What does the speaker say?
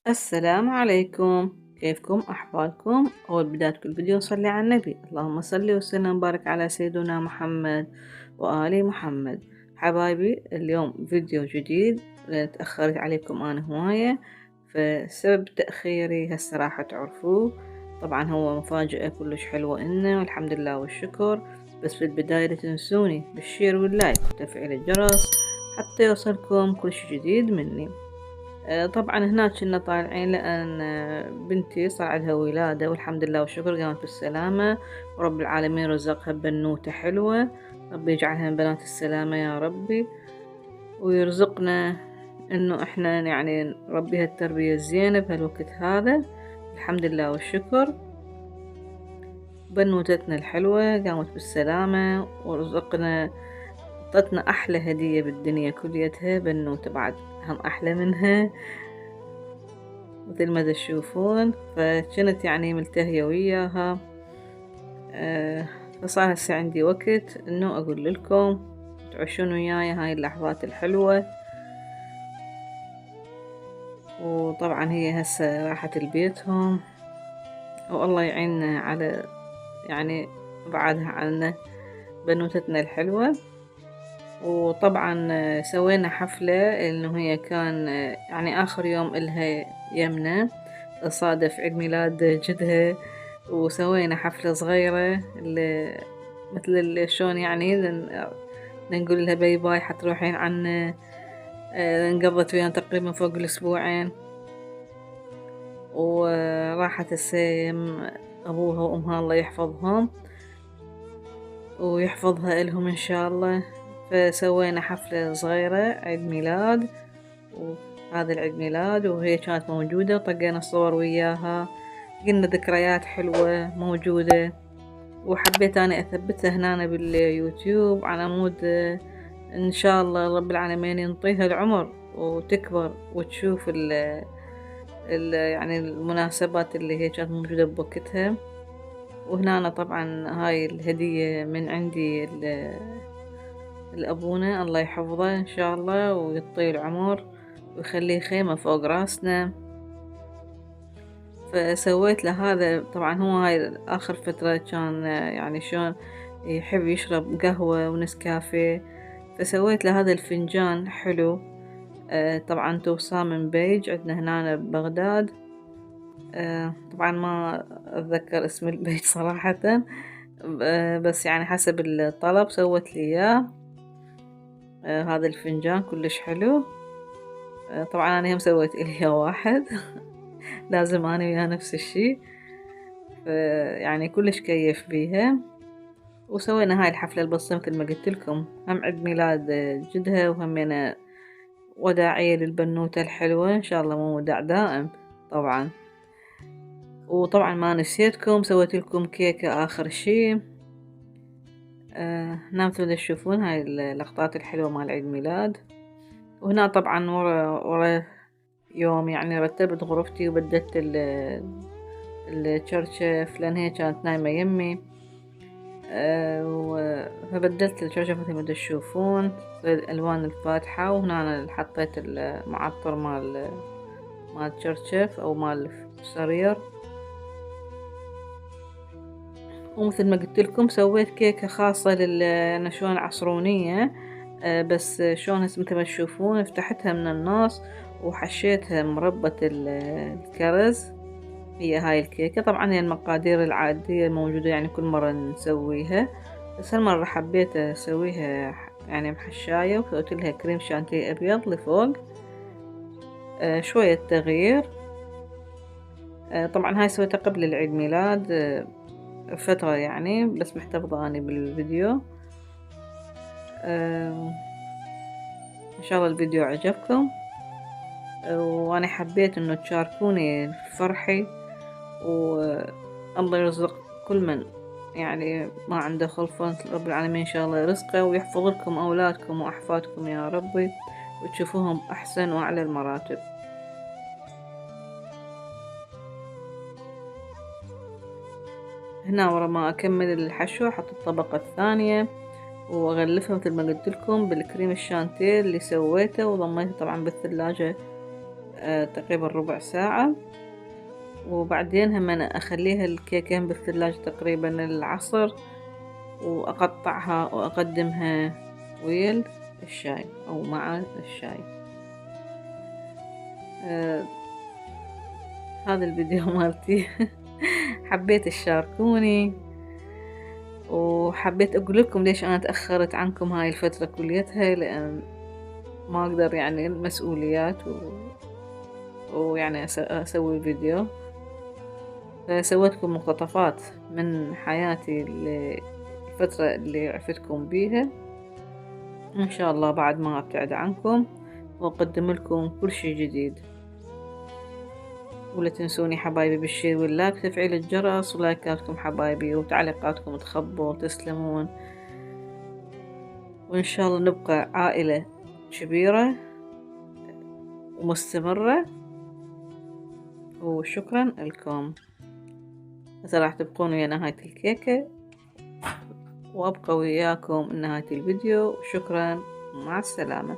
السلام عليكم، كيفكم أحوالكم؟ أول بداية كل فيديو نصلي على النبي، اللهم صل وسلم وبارك على سيدنا محمد وآل محمد. حبايبي اليوم فيديو جديد، تأخرت عليكم أنا هواية، فسبب تأخيري هسه راح تعرفوه. طبعا هو مفاجأة كلش حلوة إنه والحمد لله والشكر. بس في البداية لا تنسوني بالشير واللايك وتفعيل الجرس حتى يوصلكم كل شي جديد مني. طبعا هناك كنا طالعين لأن بنتي صار عندها ولادة والحمد لله والشكر قامت بالسلامة، ورب العالمين رزقها بنوتة حلوة. ربي يجعلها من بنات السلامة يا ربي، ويرزقنا انه احنا يعني نربيها التربية الزينة بهالوقت هذا. الحمد لله والشكر. بنوتتنا الحلوة قامت بالسلامة ورزقنا، اعطتنا احلى هدية بالدنيا كليتها، بنوتة بعد هم احلى منها مثل ما تشوفون. فكنت يعني ملتهية وياها. فصار هسه عندي وقت انه اقول لكم تعيشون وياي هاي اللحظات الحلوة. وطبعا هي هسه راحت لبيتهم، والله يعيننا على يعني بعدها عنا بنوتتنا الحلوة. وطبعا سوينا حفلة انه هي كان يعني اخر يوم الها يمنا، صادف عيد ميلاد جدها، وسوينا حفلة صغيرة مثل شلون يعني نقول لها باي باي حتروحين عنا. انقضت ويانا تقريبا فوق الأسبوعين، وراحت السيم أبوها وأمها الله يحفظهم ويحفظها إلهم إن شاء الله. فسوينا حفلة صغيرة عيد ميلاد، وهذا العيد ميلاد وهي كانت موجودة وطقينا صور وياها، قلنا ذكريات حلوة موجودة. وحبيت أنا أثبتها هنا باليوتيوب على مود إن شاء الله رب العالمين ينطيها العمر وتكبر وتشوف ال يعني المناسبات اللي هي كانت موجودة بوقتها. وهنا أنا طبعا هاي الهدية من عندي لأبونا، الله يحفظه إن شاء الله ويطيه العمر ويخليه خيمة فوق راسنا. فسويت له هذا. طبعا هو هاي آخر فترة كان يعني شلون يحب يشرب قهوة ونسكافيه، فسويت له هذا الفنجان حلو. طبعا توصاه من بيج عندنا هنا ببغداد. طبعا ما أتذكر اسم البيج صراحة، بس يعني حسب الطلب سوت لي إياه. هذا الفنجان كلش حلو. طبعا أنا هم سويت إلي واحد لازم أنا وياه نفس الشي. يعني كلش كيف بيها. وسوينا هاي الحفلة البسيطة مثل ما قلت لكم، هم عيد ميلاد جدها وهمنا وداعية للبنوتة الحلوة، إن شاء الله مو وداع دائم طبعا. وطبعا ما نسيتكم سويت لكم كيكة آخر شي. هنا مثل تشوفون هاي اللقطات الحلوة مال عيد ميلاد. وهنا طبعا ورا يوم يعني رتبت غرفتي وبدلت الشرشف لأن هي كانت نايمة يمي. فبدلت الشرشف مثل ما تشوفون الألوان الفاتحة. وهنا أنا حطيت المعطر مال الشرشف أو مال السرير. ومثل ما قلت لكم سويت كيكة خاصة أنا شلون عصرونية. بس شلون هسه مثل ما تشوفون فتحتها من النص وحشيتها مربى الكرز. هي هاي الكيكة طبعا هي المقادير العادية الموجودة يعني كل مرة نسويها، بس هالمرة حبيت اسويها يعني محشاية وسويت لها كريم شانتيه ابيض لفوق. شوية تغيير. طبعا هاي سويتها قبل العيد ميلاد فترة يعني، بس محتفظة اني بالفيديو. ان شاء الله الفيديو عجبكم، وانا حبيت انه تشاركوني فرحي. والله يرزق كل من يعني ما عنده خلفة، رب العالمين إن شاء الله يرزقه ويحفظ لكم أولادكم وأحفادكم يا ربي، وتشوفوهم أحسن وأعلى المراتب. هنا ورا ما أكمل الحشو أحط الطبقة الثانية وأغلفها مثل ما قلت لكم بالكريم الشانتيه اللي سويته وضميته طبعا بالثلاجة تقريبا ربع ساعة. وبعدين هم أنا أخليها الكيكين بالثلاجة تقريبا العصر، وأقطعها وأقدمها ويا الشاي أو مع الشاي. آه هذا الفيديو مالتي. حبيت تشاركوني، وحبيت أقول لكم ليش أنا تأخرت عنكم هاي الفترة كليتها، لأن ما أقدر يعني المسؤوليات ويعني أسوي فيديو. فسويتكم مقتطفات من حياتي الفترة اللي عرفتكم بيها، إن شاء الله بعد ما أبتعد عنكم وأقدم لكم كل شي جديد. ولا تنسوني حبايبي بالشير واللايك، تفعيل الجرس، ولايكاتكم حبايبي وتعليقاتكم تخبوا تسلمون. وإن شاء الله نبقى عائلة كبيرة ومستمرة. وشكرا لكم. هسه راح تبقون ويا نهاية الكيكة، وأبقى وياكم نهاية الفيديو. شكرا، مع السلامة.